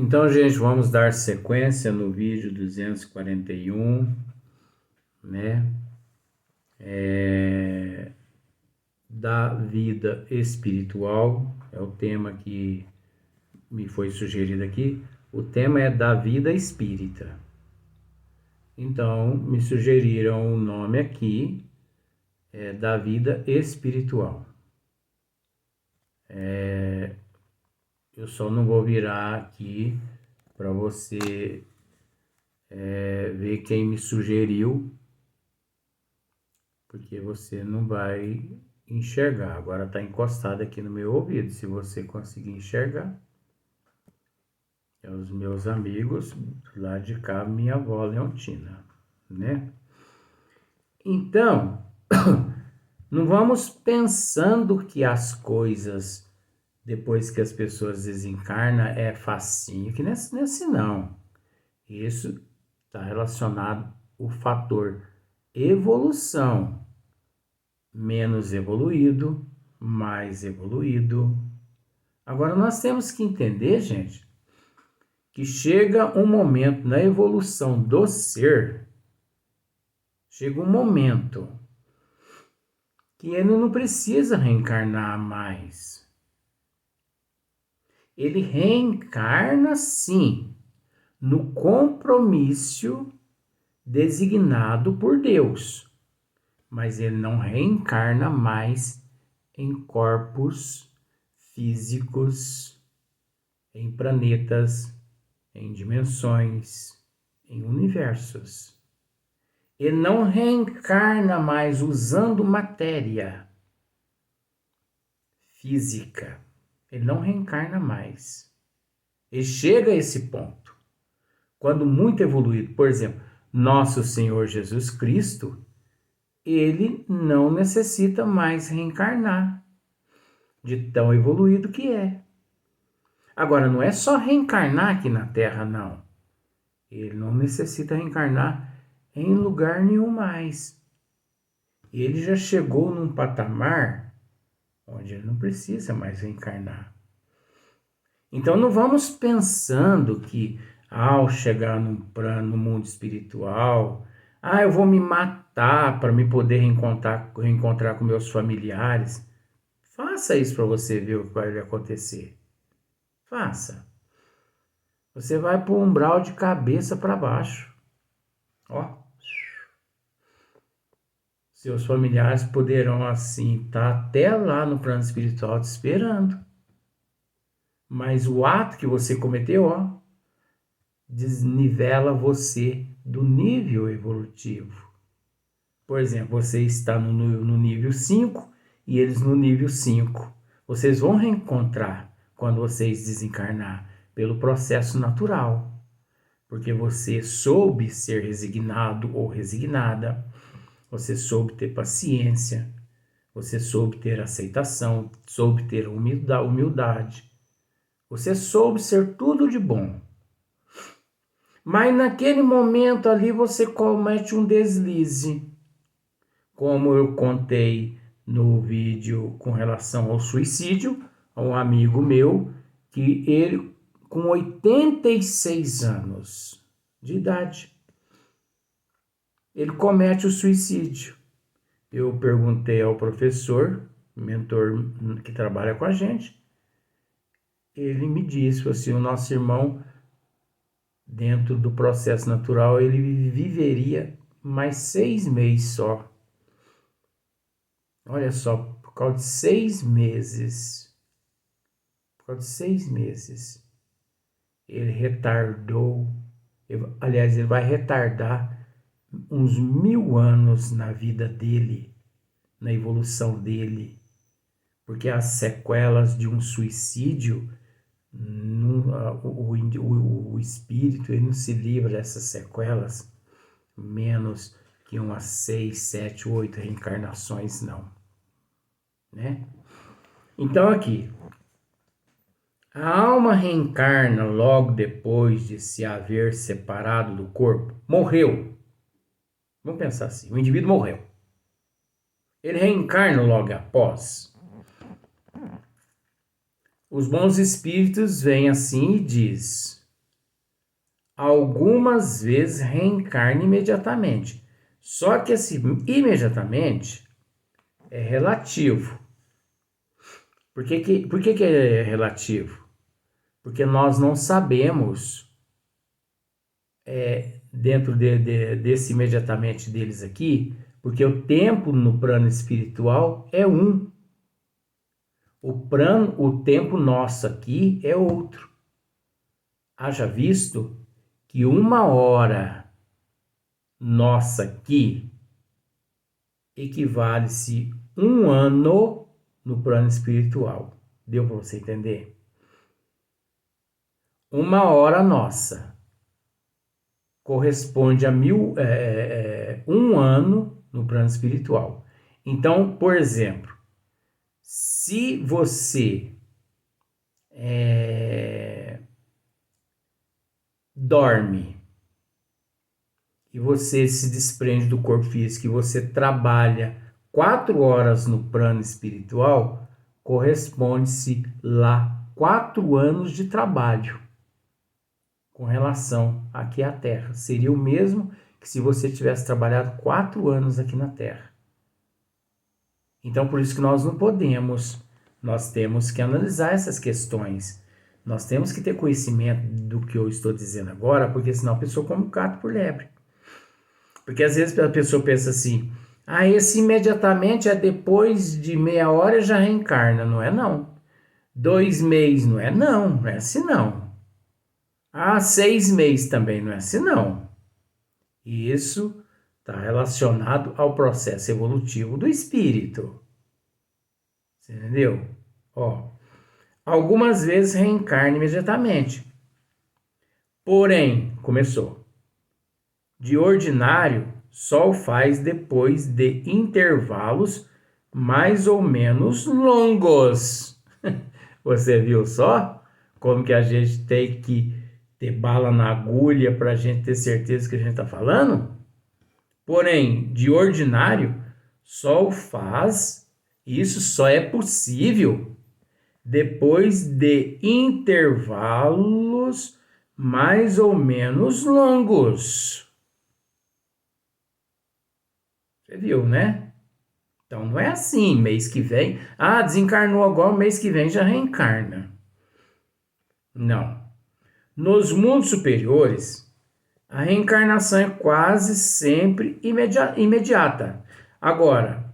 Então, gente, vamos dar sequência no vídeo 241, né? Da vida espiritual, é o tema que me foi sugerido aqui. O tema é da vida espírita. Então, me sugeriram o nome aqui, da vida espiritual. Eu só não vou virar aqui para você ver quem me sugeriu, porque você não vai enxergar. Agora está encostado aqui no meu ouvido, se você conseguir enxergar. É os meus amigos lá de cá, minha avó Leontina, né? Então, não vamos pensando que as coisas, depois que as pessoas desencarnam, é facinho, que nesse não. Isso está relacionado ao fator evolução. Menos evoluído, mais evoluído. Agora nós temos que entender, gente, que chega um momento na evolução do ser, chega um momento que ele não precisa reencarnar mais. Ele reencarna sim, no compromisso designado por Deus, mas ele não reencarna mais em corpos físicos, em planetas, em dimensões, em universos. Ele não reencarna mais usando matéria física. Ele não reencarna mais. Ele chega a esse ponto. Quando muito evoluído, por exemplo, nosso Senhor Jesus Cristo, ele não necessita mais reencarnar, de tão evoluído que é. Agora, não é só reencarnar aqui na Terra, não. Ele não necessita reencarnar em lugar nenhum mais. Ele já chegou num patamar onde ele não precisa mais reencarnar. Então, não vamos pensando que ao chegar no mundo espiritual, eu vou me matar para me poder reencontrar com meus familiares. Faça isso para você ver o que vai acontecer. Faça. Você vai para o umbral de cabeça para baixo. Ó. Seus familiares poderão assim estar até lá no plano espiritual te esperando. Mas o ato que você cometeu, desnivela você do nível evolutivo. Por exemplo, você está no nível 5 e eles no nível 5. Vocês vão reencontrar quando vocês desencarnar pelo processo natural. Porque você soube ser resignado ou resignada, você soube ter paciência, você soube ter aceitação, soube ter humildade. Você soube ser tudo de bom. Mas naquele momento ali você comete um deslize. Como eu contei no vídeo com relação ao suicídio, a um amigo meu, que ele, com 86 anos de idade, ele comete o suicídio. Eu perguntei ao professor, mentor que trabalha com a gente, ele me disse assim, o nosso irmão, dentro do processo natural, ele viveria mais 6 meses só. Olha só, por causa de 6 meses, ele retardou, aliás, ele vai retardar uns 1000 anos na vida dele, na evolução dele, porque as sequelas de um suicídio, o espírito ele não se livra dessas sequelas menos que umas 6, 7, 8 reencarnações, não. Né? Então aqui, a alma reencarna logo depois de se haver separado do corpo. Morreu. Vamos pensar assim, o indivíduo morreu. Ele reencarna logo após. Os bons espíritos vêm assim e diz: algumas vezes reencarna imediatamente. Só que esse imediatamente é relativo. Por que é relativo? Porque nós não sabemos, dentro desse imediatamente deles aqui, porque o tempo no plano espiritual é um. O tempo nosso aqui é outro. Haja visto que 1 hora nossa aqui equivale-se 1 ano no plano espiritual. Deu para você entender? 1 hora nossa corresponde a 1 ano no plano espiritual. Então, por exemplo, se você dorme e você se desprende do corpo físico e você trabalha 4 horas no plano espiritual, corresponde-se lá 4 anos de trabalho com relação aqui à Terra. Seria o mesmo que se você tivesse trabalhado 4 anos aqui na Terra. Então, por isso que nós não podemos, nós temos que analisar essas questões. Nós temos que ter conhecimento do que eu estou dizendo agora, porque senão a pessoa come gato por lebre. Porque às vezes a pessoa pensa assim, esse imediatamente é depois de meia hora já reencarna. Não é não. 2 meses não é não, não é assim não. 6 meses também não é assim não. E isso está relacionado ao processo evolutivo do espírito. Você entendeu? Algumas vezes reencarna imediatamente. Porém, começou. De ordinário, só o faz depois de intervalos mais ou menos longos. Você viu só como que a gente tem que ter bala na agulha para a gente ter certeza que a gente está falando? Porém, de ordinário, só o faz, isso só é possível depois de intervalos mais ou menos longos. Você viu, né? Então não é assim, mês que vem, desencarnou agora, mês que vem já reencarna. Não. Nos mundos superiores, a reencarnação é quase sempre imediata. Agora,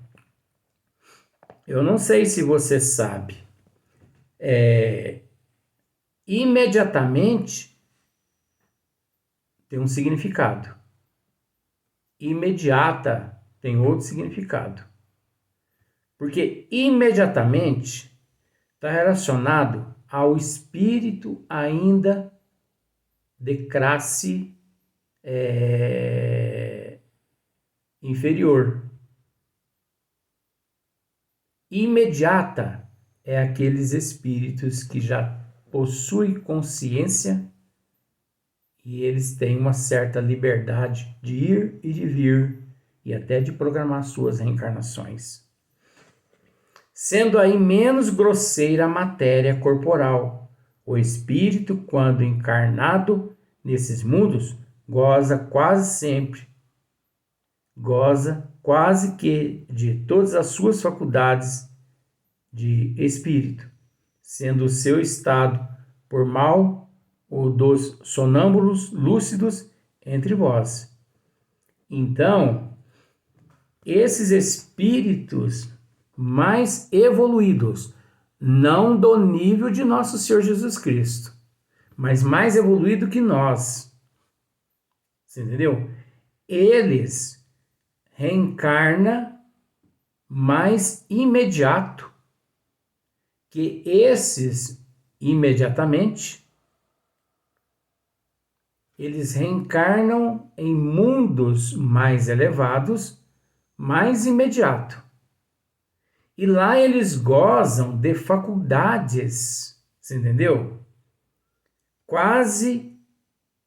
eu não sei se você sabe, imediatamente tem um significado. Imediata tem outro significado. Porque imediatamente está relacionado ao espírito ainda de classe inferior. Imediata é aqueles espíritos que já possuem consciência e eles têm uma certa liberdade de ir e de vir e até de programar suas reencarnações. Sendo aí menos grosseira a matéria corporal. O espírito, quando encarnado nesses mundos, goza quase que de todas as suas faculdades de espírito, sendo o seu estado por mal o dos sonâmbulos lúcidos entre vós. Então, esses espíritos mais evoluídos, não do nível de nosso Senhor Jesus Cristo, mas mais evoluído que nós. Você entendeu? Eles reencarnam mais imediato que esses imediatamente. Eles reencarnam em mundos mais elevados, mais imediato. E lá eles gozam de faculdades, você entendeu? Quase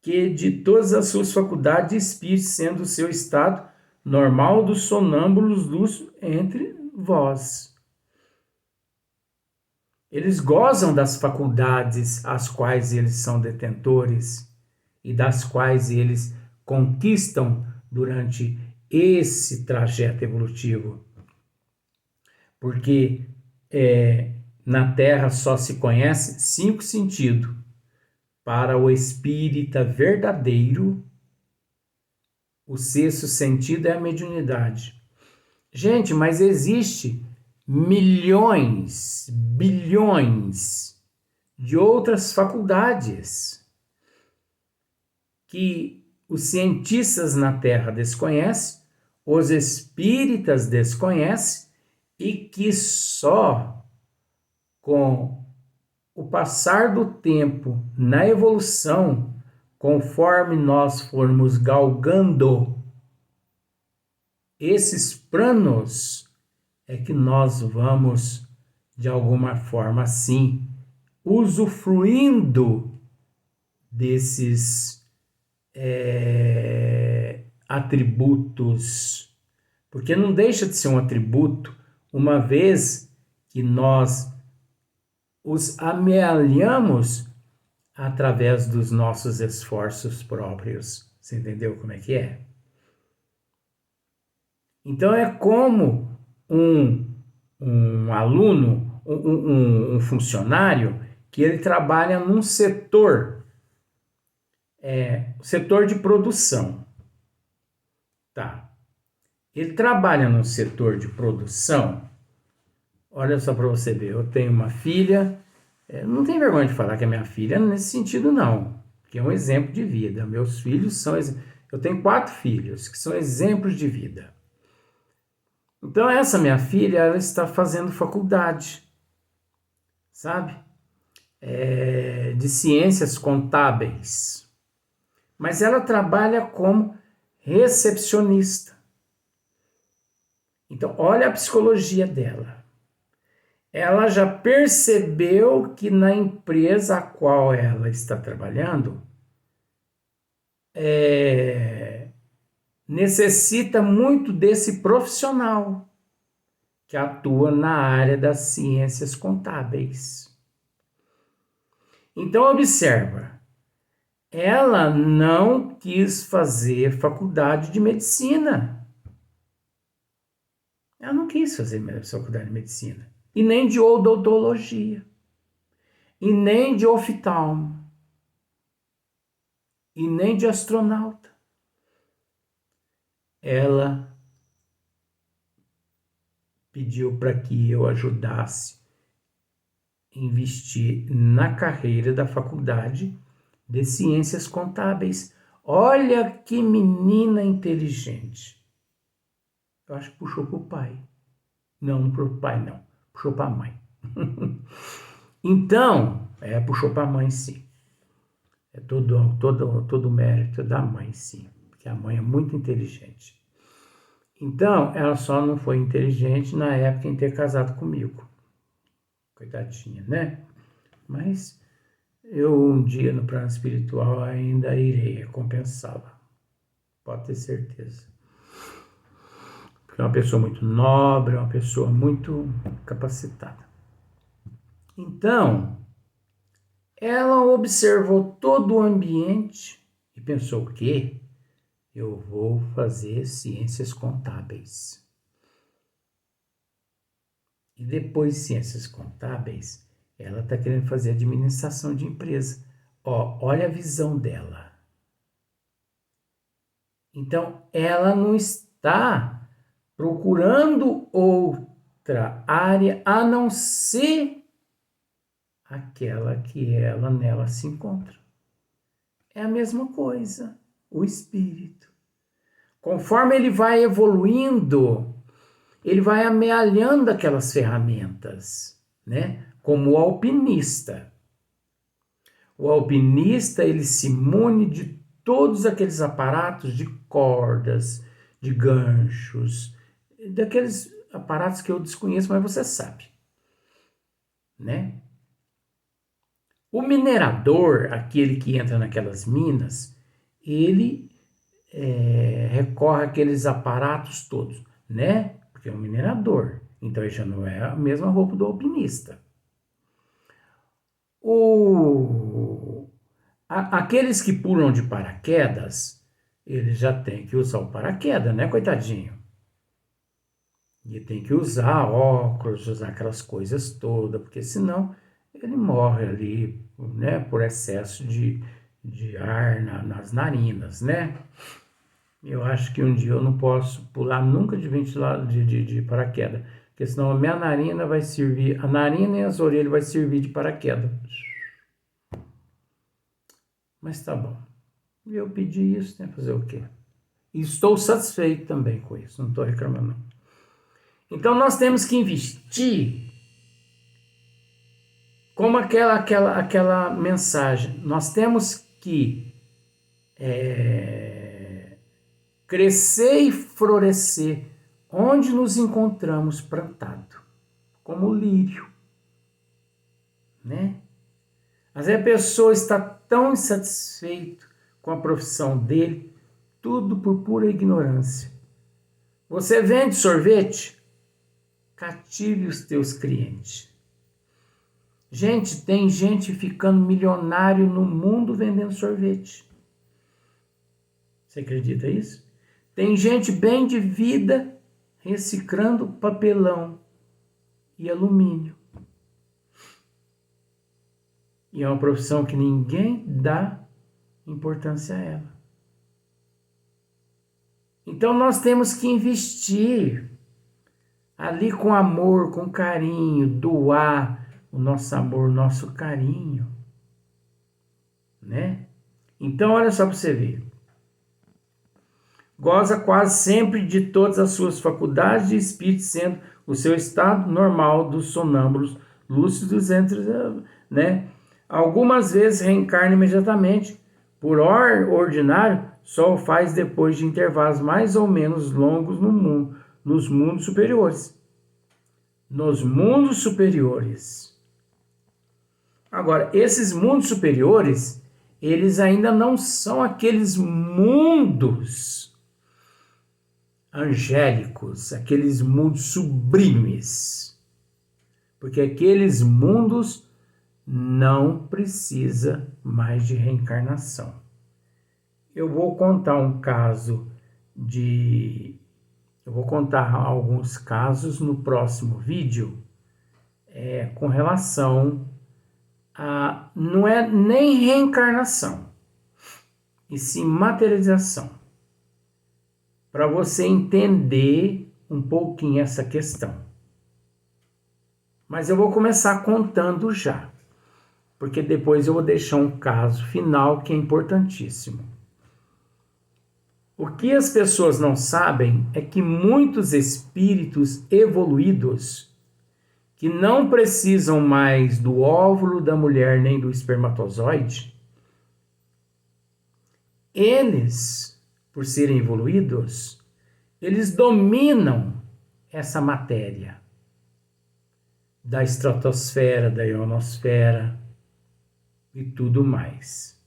que de todas as suas faculdades de espírito, sendo o seu estado normal dos sonâmbulos lúcidos entre vós. Eles gozam das faculdades às quais eles são detentores e das quais eles conquistam durante esse trajeto evolutivo. Porque na Terra só se conhece 5 sentidos. Para o espírita verdadeiro, o 6º sentido é a mediunidade. Gente, mas existe milhões, bilhões de outras faculdades que os cientistas na Terra desconhecem, os espíritas desconhecem, e que só com o passar do tempo na evolução, conforme nós formos galgando esses planos, é que nós vamos, de alguma forma, assim, usufruindo desses atributos. Porque não deixa de ser um atributo, uma vez que nós os amealhamos através dos nossos esforços próprios. Você entendeu como é que é? Então é como um aluno, um funcionário, que ele trabalha num setor, setor de produção. Tá. Ele trabalha no setor de produção. Olha só para você ver, eu tenho uma filha, não tenho vergonha de falar que é minha filha nesse sentido não, que é um exemplo de vida. Meus filhos são, eu tenho 4 filhos que são exemplos de vida. Então essa minha filha, ela está fazendo faculdade, sabe? De ciências contábeis. Mas ela trabalha como recepcionista. Então olha a psicologia dela. Ela já percebeu que na empresa a qual ela está trabalhando necessita muito desse profissional que atua na área das ciências contábeis. Então observa, ela não quis fazer faculdade de medicina. Ela não quis fazer faculdade de medicina. E nem de odontologia, e nem de oftalmo, e nem de astronauta. Ela pediu para que eu ajudasse a investir na carreira da faculdade de ciências contábeis. Olha que menina inteligente. Eu acho que puxou para o pai. Não para o pai, não. Puxou para a mãe. Então, puxou para a mãe, sim. É todo mérito da mãe, sim. Porque a mãe é muito inteligente. Então, ela só não foi inteligente na época em ter casado comigo. Coitadinha, né? Mas eu um dia no plano espiritual ainda irei recompensá-la. Pode ter certeza. Porque é uma pessoa muito nobre, é uma pessoa muito capacitada. Então, ela observou todo o ambiente e pensou o quê? Eu vou fazer ciências contábeis. E depois de ciências contábeis, ela está querendo fazer administração de empresa. Olha a visão dela. Então, ela não está procurando outra área a não ser aquela que ela nela se encontra. É a mesma coisa, o espírito. Conforme ele vai evoluindo, ele vai amealhando aquelas ferramentas, né? Como o alpinista. O alpinista, ele se mune de todos aqueles aparatos de cordas, de ganchos, daqueles aparatos que eu desconheço, mas você sabe, né? O minerador, aquele que entra naquelas minas, ele recorre àqueles aparatos todos, né? Porque é um minerador, então ele já não é a mesma roupa do alpinista. Aqueles que pulam de paraquedas, eles já têm que usar o paraquedas, né, coitadinho? E tem que usar óculos, usar aquelas coisas todas, porque senão ele morre ali, né, por excesso de ar nas narinas, né? Eu acho que um dia eu não posso pular nunca de ventilador de paraquedas, porque senão a minha narina vai servir, a narina e as orelhas vai servir de paraquedas. Mas tá bom. Eu pedi isso, né? Fazer o quê? E estou satisfeito também com isso, não estou reclamando. Então nós temos que investir como aquela mensagem. Nós temos que crescer e florescer onde nos encontramos plantado, como o lírio, né? Às vezes a pessoa está tão insatisfeita com a profissão dele, tudo por pura ignorância. Você vende sorvete? Cative os teus clientes. Gente, tem gente ficando milionário no mundo vendendo sorvete. Você acredita isso? Tem gente bem de vida reciclando papelão e alumínio. E é uma profissão que ninguém dá importância a ela. Então nós temos que investir ali com amor, com carinho, doar o nosso amor, o nosso carinho, né? Então olha só para você ver. Goza quase sempre de todas as suas faculdades de espírito, sendo o seu estado normal dos sonâmbulos lúcidos entre, né? Algumas vezes reencarna imediatamente, por ordinário, só o faz depois de intervalos mais ou menos longos nos mundos superiores. Nos mundos superiores. Agora, esses mundos superiores, eles ainda não são aqueles mundos angélicos, aqueles mundos sublimes. Porque aqueles mundos não precisa mais de reencarnação. Eu vou contar alguns casos no próximo vídeo, com relação a, não é nem reencarnação, e sim materialização, para você entender um pouquinho essa questão. Mas eu vou começar contando já, porque depois eu vou deixar um caso final que é importantíssimo. O que as pessoas não sabem é que muitos espíritos evoluídos, que não precisam mais do óvulo da mulher nem do espermatozoide, eles, por serem evoluídos, eles dominam essa matéria da estratosfera, da ionosfera e tudo mais.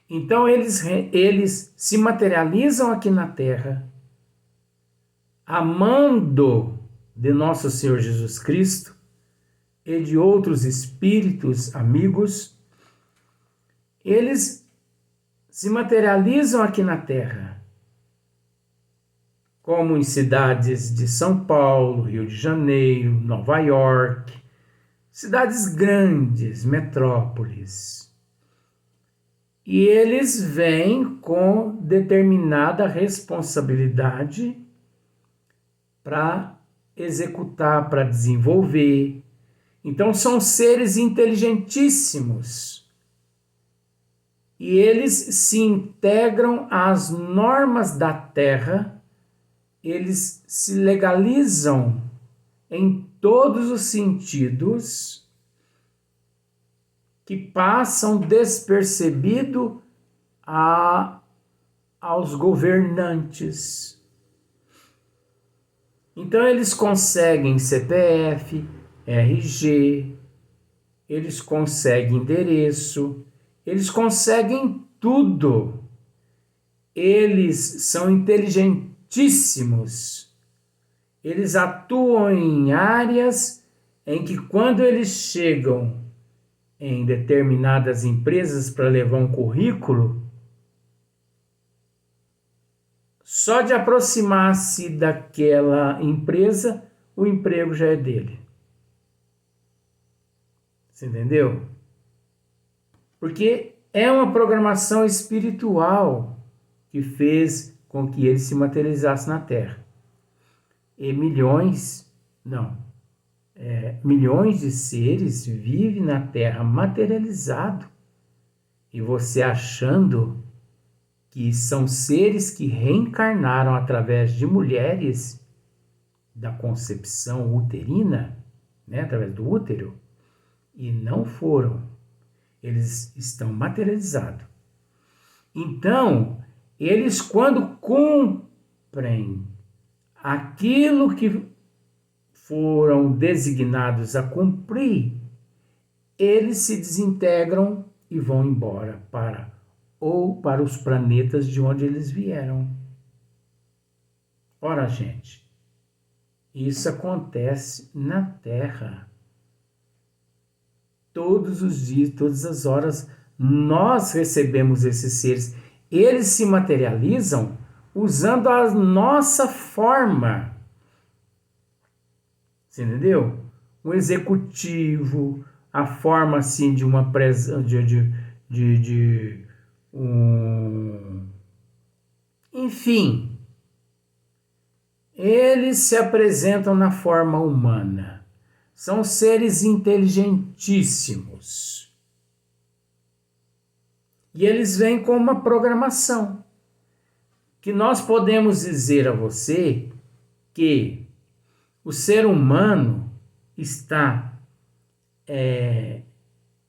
Então eles se materializam aqui na Terra, amando de nosso Senhor Jesus Cristo e de outros espíritos amigos. Eles se materializam aqui na Terra, como em cidades de São Paulo, Rio de Janeiro, Nova York, cidades grandes, metrópoles. E eles vêm com determinada responsabilidade para executar, para desenvolver. Então são seres inteligentíssimos. E eles se integram às normas da Terra, eles se legalizam em todos os sentidos, que passam despercebido aos governantes. Então eles conseguem CPF, RG, eles conseguem endereço, eles conseguem tudo. Eles são inteligentíssimos. Eles atuam em áreas em que, quando eles chegam em determinadas empresas para levar um currículo, só de aproximar-se daquela empresa, o emprego já é dele. Você entendeu? Porque é uma programação espiritual que fez com que ele se materializasse na Terra. E milhões de seres vivem na Terra materializado. E você achando que são seres que reencarnaram através de mulheres da concepção uterina, né, através do útero, e não foram. Eles estão materializados. Então, eles quando cumprem aquilo que foram designados a cumprir, eles se desintegram e vão embora para os planetas de onde eles vieram. Ora, gente, isso acontece na Terra. Todos os dias, todas as horas, nós recebemos esses seres. Eles se materializam usando a nossa forma. Você entendeu? Um executivo, a forma assim de uma enfim, eles se apresentam na forma humana. São seres inteligentíssimos. E eles vêm com uma programação. Que nós podemos dizer a você que o ser humano está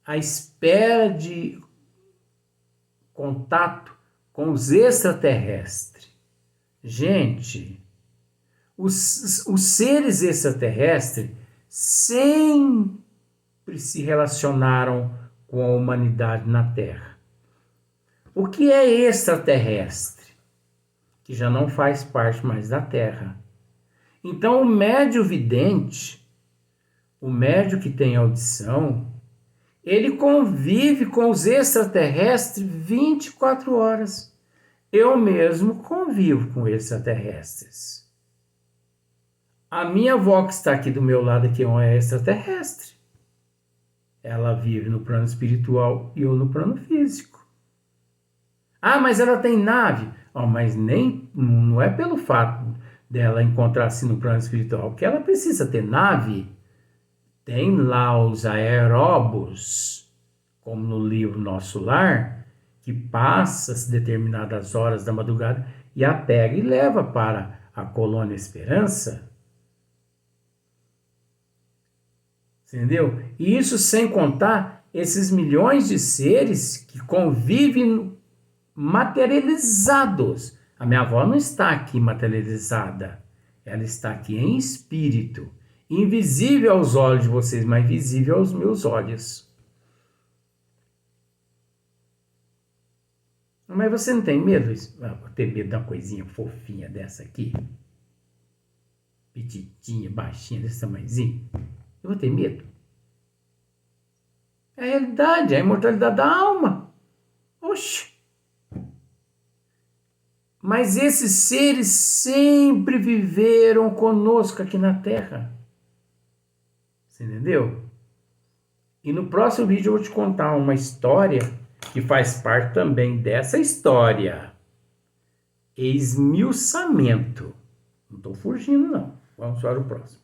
à espera de contato com os extraterrestres. Gente, os seres extraterrestres sempre se relacionaram com a humanidade na Terra. O que é extraterrestre? Que já não faz parte mais da Terra. Então, o médio vidente, o médio que tem audição, ele convive com os extraterrestres 24 horas. Eu mesmo convivo com extraterrestres. A minha avó que está aqui do meu lado aqui é uma extraterrestre. Ela vive no plano espiritual e eu no plano físico. Ah, mas ela tem nave. Oh, mas não é pelo fato dela encontrar-se no plano espiritual que ela precisa ter nave. Tem lá os aeróbos, como no livro Nosso Lar, que passa as determinadas horas da madrugada e a pega e leva para a colônia Esperança. Entendeu? E isso sem contar esses milhões de seres que convivem materializados. A minha avó não está aqui materializada. Ela está aqui em espírito. Invisível aos olhos de vocês, mas visível aos meus olhos. Mas você não tem medo? Vou ter medo de uma coisinha fofinha dessa aqui? Petitinha, baixinha, desse tamanhozinho? Eu vou ter medo? É a realidade, é a imortalidade da alma. Oxe! Mas esses seres sempre viveram conosco aqui na Terra. Você entendeu? E no próximo vídeo eu vou te contar uma história que faz parte também dessa história. Esmiuçamento. Não estou fugindo, não. Vamos para o próximo.